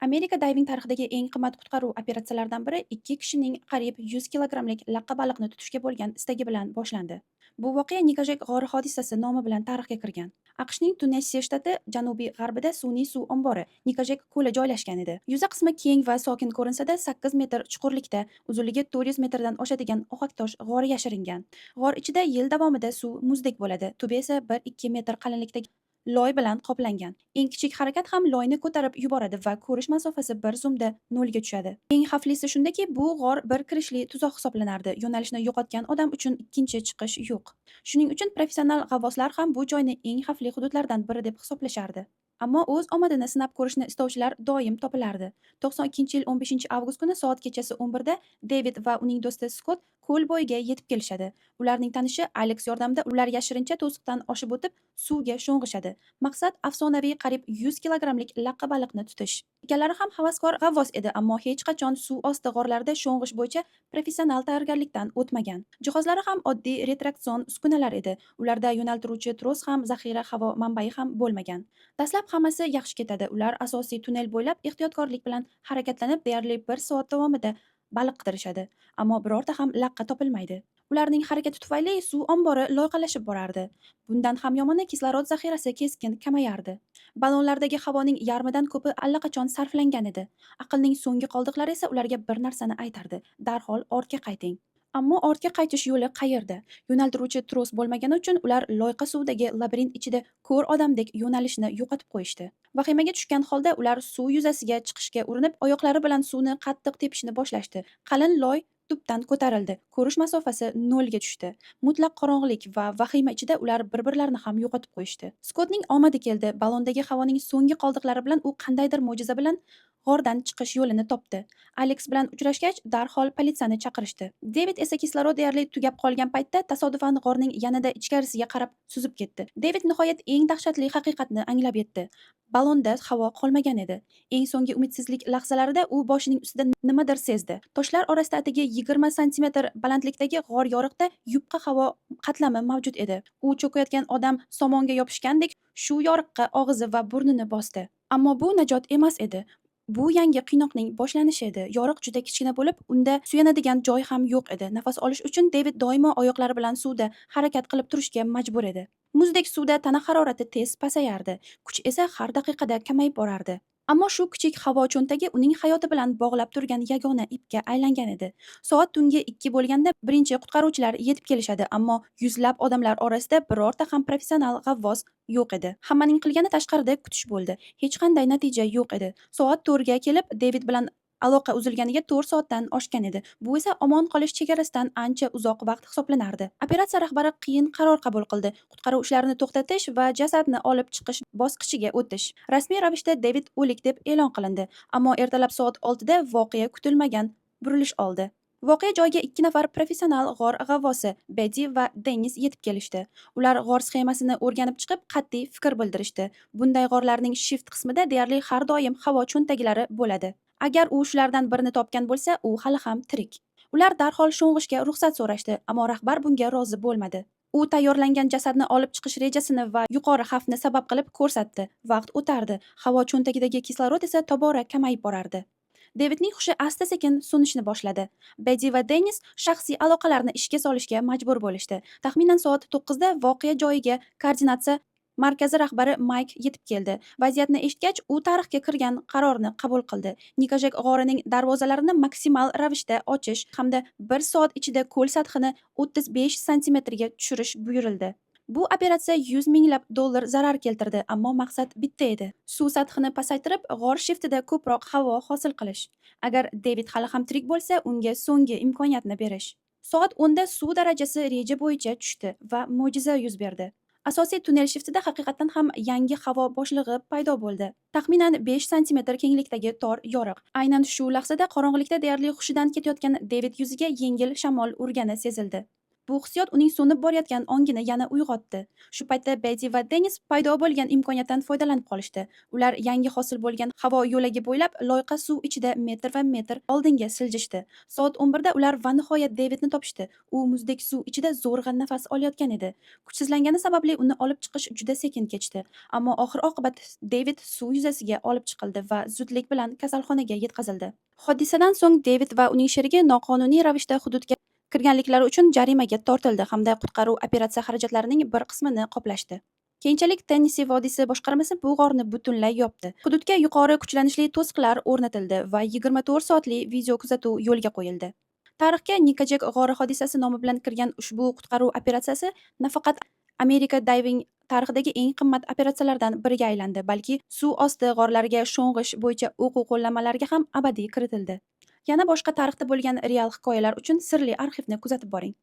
Amerika dayving tarixidagi eng qimmat qutqaruv operatsiyalaridan biri ikki kishining qariyb 100 kilogrammlik laqqa baliqni tutishga bo'lgan istagi bilan boshlandi. Bu voqea Nikojek g'ori hodisasi nomi bilan tarixga kirgan. AQShning Tunessiya shtati janubiy-g'arbida sun'iy suv ombori Nikojek ko'li joylashgan edi. Yuza qismi keng va sokin ko'rinsa-da, 8 metr chuqurlikda, uzunligi 400 metrdan oshadigan ohaktosh g'ori yashiringan. G'or ichida yil davomida suv muzdek bo'ladi, tubi esa 1-2 metr qalinlikdagi loy bilan qoplangan. Eng kichik harakat ham loyni ko'tarib yuboradi va ko'rish masofasi bir zumda nolga tushadi. Eng xavflisi shundaki, bu g'or bir kirishli tuzoq hisoblanardi. Yo'nalishni yo'qotgan odam uchun ikkinchi chiqish yo'q. Shuning uchun professional g'avvoslar ham bu joyni eng xavfli hududlardan biri deb hisoblashardi. Ammo o'z omadini sinab ko'rishni istovchilar doim topilardi. 92-yil 15-avgust kuni soat kechasi 11 da David va uning do'sti Scott ko'l bo'yiga yetib kelishadi. Ularning tanishi Alex yordamida ular yashirincha to'siqdan oshib o'tib, suvga sho'ng'ishadi. Maqsad afsonaviy qariyb 100 kilogrammlik laqqa baliqni tutish. Ikkalari ham havaskor g'avvos edi, ammo hech qachon suv osti g'orlarida sho'ng'ish bo'yicha professional tayyorgarlikdan o'tmagan. Jihozlari ham oddiy retraksion uskunalar edi. Ularda yo'naltiruvchi tros ham, zaxira havo manbai ham bo'lmagan. Dastlab hammasi yaxshi ketadi. Ular asosiy tunnel bo'ylab ehtiyotkorlik bilan harakatlanib, deyarli 1 soat davomida baliq qidirishadi, ammo birorta ham laqqa topilmaydi. Ularning harakati tufayli suv ombori loyqalashib borardi. Bundan ham yomoni, kislorod zaxirasi keskin kamayardi. Ballonlardagi havoning yarmidan ko'pi allaqachon sarflangan edi. Aqlning so'nggi qoldiqlari esa ularga bir narsani aytardi: darhol ortga qayting. Ammo ortga qaytish yo'li qayerda? Yo'naltiruvchi tros bo'lmagani uchun ular loyqa suvdagi labirint ichida ko'r odamdek yo'nalishni yo'qotib qo'yishdi. Vahimaga tushgan holda ular suv yuzasiga chiqishga urinib, oyoqlari bilan suvni qattiq tepishni boshlashdi. Qalin loy tubdan ko'tarildi. Ko'rish masofasi nolga tushdi. Mutlaq qorong'ulik va vahima ichida ular bir-birlarini ham yo'qotib qo'yishdi. Skottning omadi keldi. Ballondagi havoning so'nggi qoldiqlari bilan u qandaydir mo'jiza bilan g'ordan chiqish yo'lini topdi. Alex bilan uchrashgach, darhol politsiyani chaqirishdi. David esa kislorod deyarli tugab qolgan paytda tasodifan g'orning yanada ichkarisiga qarab suzib ketdi. David nihoyat eng dahshatli haqiqatni anglab yetdi. Ballonda havo qolmagan edi. Eng so'nggi umidsizlik lahzalarida u boshining ustida nimadir sezdi. Toshlar orasida atigi 20 santimetr balandlikdagi g'or yoriqda yupqa havo qatlami mavjud edi. U cho'kayotgan odam somonga yopishgandek shu yoriqqa og'izi va burnini bosdi. Ammo bu najot emas edi. Bu yangi qiynoqning boshlanishi edi. Yoriq juda kichkina bo'lib, unda suyanadigan joy ham yo'q edi. Nafas olish uchun David doimo oyoqlari bilan suvda harakat qilib turishga majbur edi. Muzdek suvda tana harorati tez pasayardi, kuch esa har daqiqada kamayib borardi. Ammo shu kichik havo cho'ntagi uning hayoti bilan bog'lab turgan yagona ipga aylangan edi. Soat tungi 2 bo'lganda birinchi qutqaruvchilar yetib kelishadi, ammo yuzlab odamlar orasida birorta ham professional g'avvos yo'q edi. Hammaning qilgani tashqarida kutish bo'ldi. Hech qanday natija yo'q edi. Soat 4 ga kelib, David bilan aloqa uzilganiga 4 soatdan oshgan edi. Bu esa omon qolish chegarasidan ancha uzoq vaqt hisoblanardi. Operatsiya rahbari qiyin qaror qabul qildi: qutqaruv ishlarini to'xtatish va jasadni olib chiqish bosqichiga o'tish. Rasmiy ravishda David o'lik deb e'lon qilindi, ammo ertalab soat 6 da voqea kutilmagan burilish oldi. Voqea joyiga 2 nafar professional g'or g'avvosi Betty va Dennis yetib kelishdi. Ular g'or sxemasini o'rganib chiqib, qat'iy fikr bildirishdi. Bunday g'orlarning shift qismida deyarli har doim havo cho'ntaklari bo'ladi. Agar u shulardan birini topgan bo'lsa, u hali ham tirik. Ular darhol sho'ng'ishga ruxsat so'rashdi, ammo rahbar bunga rozi bo'lmadi. U tayyorlangan jasadni olib chiqish rejasini va yuqori xavfni sabab qilib ko'rsatdi. Vaqt o'tardi. Havo cho'ntagidagi kislorod esa tobora kamayib borardi. Davidning hushi asta-sekin so'nishni boshladi. Betty va Dennis shaxsiy aloqalarni ishga solishga majbur bo'lishdi. Taxminan soat 9 da voqea joyiga koordinatsiya markazi rahbari Mike yetib keldi. Vaziyatni eshitgach, u tarixga kirgan qarorni qabul qildi. Nikojek g'orining darvozalarini maksimal ravishda ochish hamda 1 soat ichida ko'l sathini 35 santimetrga tushirish buyurildi. Bu operatsiya 100 minglab dollar zarar keltirdi, ammo maqsad bitta edi: suv sathini pasaytirib, g'or shiftida ko'proq havo hosil qilish. Agar David hali ham tirik bo'lsa, unga so'nggi imkoniyatni berish. Soat 10 da suv darajasi reja bo'yicha tushdi va mo'jiza yuz berdi. Asosiy tunnel shiftida haqiqatan ham yangi havo bo'shlig'i paydo bo'ldi. Taxminan 5 santimetr kenglikdagi tor yoriq. Aynan shu lahzada qorong'ulikda deyarli hushidan ketayotgan David yuziga yengil shamol urgani sezildi. Bu hissiyot uning so'nib borayotgan ongini yana uyg'otdi. Shu paytda Betty va Dennis paydo bo'lgan imkoniyatdan foydalanib qolishdi. Ular yangi hosil bo'lgan havo yo'lagi bo'ylab loyqa suv ichida metr va metr oldinga siljishdi. Soat 11 da ular va nihoyat Davidni topishdi. U muzdek suv ichida zo'rg'a nafas olayotgan edi. Kuchsizlangani sababli uni olib chiqish juda sekin kechdi. Ammo oxir-oqibat David suv yuzasiga olib chiqildi va zudlik bilan kasalxonaga yetkazildi. Hodisadan so'ng David va uning sherigi noqonuniy ravishda hududga kirganliklari uchun jarimaga tortildi hamda qutqaruv operatsiya xarajatlarining bir qismini qoplashdi. Keyinchalik Tennessee vodiysi boshqarmasi bu g'orni butunlay yopdi. Hududga yuqori kuchlanishli to'siqlar o'rnatildi va 24 soatli video kuzatuv yo'lga qo'yildi. Tarixga Nikajek g'ori hodisasi nomi bilan kirgan ushbu qutqaruv operatsiyasi nafaqat Amerika Diving tarixidagi eng qimmat operatsiyalardan biriga aylandi, balki suv osti g'orlariga sho'ng'ish bo'yicha o'quv qo'llanmalariga ham abadiy kiritildi. Yana boshqa tarixda bo'lgan real hikoyalar uchun sirli arxivni kuzatib boring.